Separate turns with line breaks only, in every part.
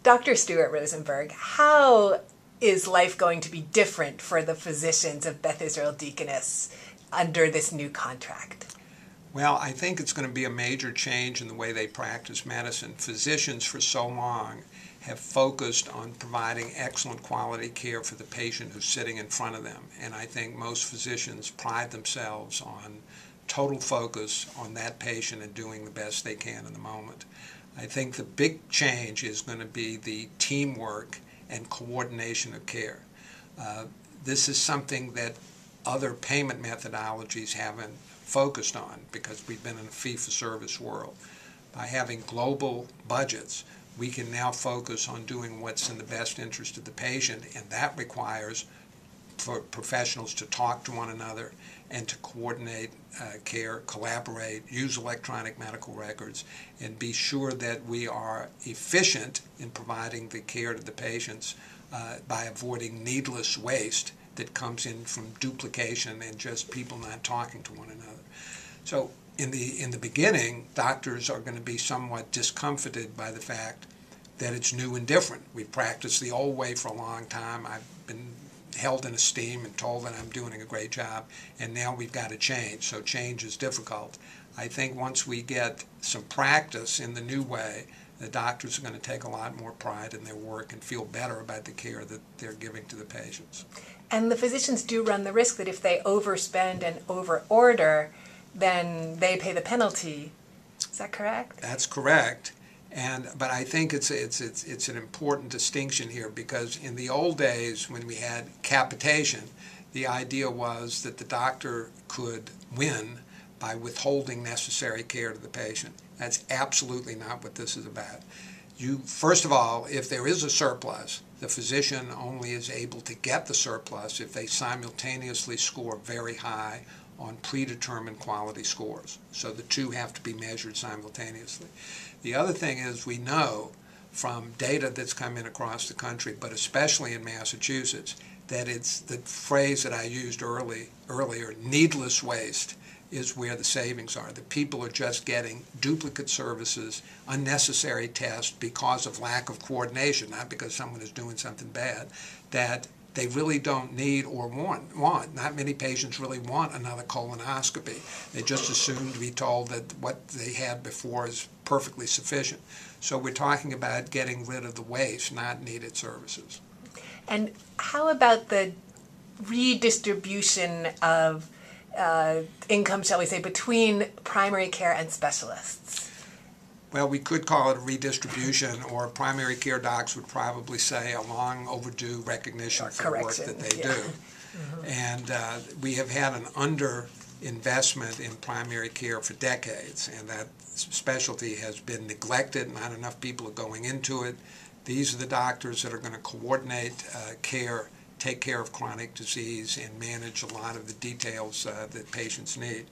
Dr. Stuart Rosenberg, how is life going to be different for the physicians of Beth Israel Deaconess under this new contract?
Well, I think it's going to be a major change in the way they practice medicine. Physicians for so long have focused on providing excellent quality care for the patient who's sitting in front of them. And I think most physicians pride themselves on total focus on that patient and doing the best they can in the moment. I think the big change is going to be the teamwork and coordination of care. This is something that other payment methodologies haven't focused on because we've been in a fee-for-service world. By having global budgets, we can now focus on doing what's in the best interest of the patient, and that requires for professionals to talk to one another and to coordinate care, collaborate, use electronic medical records, and be sure that we are efficient in providing the care to the patients by avoiding needless waste that comes in from duplication and just people not talking to one another. So in the beginning, doctors are going to be somewhat discomfited by the fact that it's new and different. We've practiced the old way for a long time. I've been held in esteem and told that I'm doing a great job, and now we've got to change. So change is difficult. I think once we get some practice in the new way, the doctors are going to take a lot more pride in their work and feel better about the care that they're giving to the patients.
And the physicians do run the risk that if they overspend and overorder, then they pay the penalty. Is that correct?
That's correct. But I think it's an important distinction here, because in the old days when we had capitation, the idea was that the doctor could win by withholding necessary care to the patient. That's absolutely not what this is about. First of all, if there is a surplus, the physician only is able to get the surplus if they simultaneously score very high on predetermined quality scores. So the two have to be measured simultaneously. The other thing is, we know from data that's come in across the country, but especially in Massachusetts, that it's the phrase that I used earlier, needless waste, is where the savings are. The people are just getting duplicate services, unnecessary tests because of lack of coordination, not because someone is doing something bad, that they really don't need or want. Not many patients really want another colonoscopy. They just assume to be told that what they had before is perfectly sufficient. So we're talking about getting rid of the waste, not needed services.
And how about the redistribution of income, shall we say, between primary care and specialists?
Well, we could call it a redistribution, or primary care docs would probably say a long overdue recognition for the work that they do. Mm-hmm. And we have had an underinvestment in primary care for decades, and that specialty has been neglected. Not enough people are going into it. These are the doctors that are going to coordinate care, take care of chronic disease, and manage a lot of the details that patients need.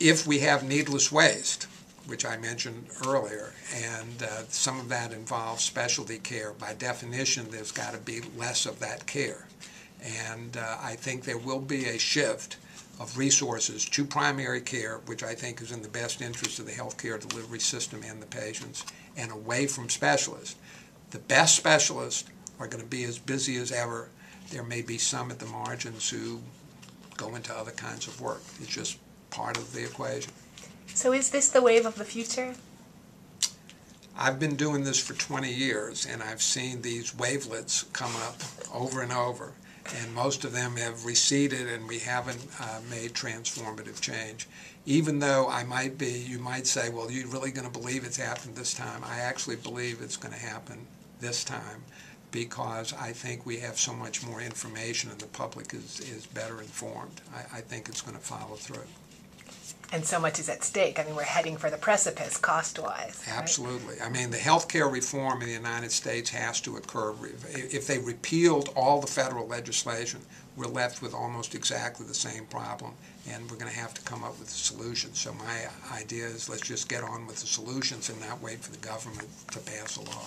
If we have needless waste, which I mentioned earlier, and some of that involves specialty care, by definition there's got to be less of that care. And I think there will be a shift of resources to primary care, which I think is in the best interest of the healthcare delivery system and the patients, and away from specialists. The best specialists are going to be as busy as ever. There may be some at the margins who go into other kinds of work. It's just part of the equation.
So is this the wave of the future?
I've been doing this for 20 years, and I've seen these wavelets come up over and over, and most of them have receded, and we haven't made transformative change. Even though you might say, well, you're really going to believe it's happened this time. I actually believe it's going to happen this time, because I think we have so much more information and the public is better informed. I think it's going to follow through.
And so much is at stake. I mean, we're heading for the precipice cost-wise.
Absolutely.
Right?
I mean, the healthcare reform in the United States has to occur. If they repealed all the federal legislation, we're left with almost exactly the same problem, and we're going to have to come up with a solution. So my idea is, let's just get on with the solutions and not wait for the government to pass a law.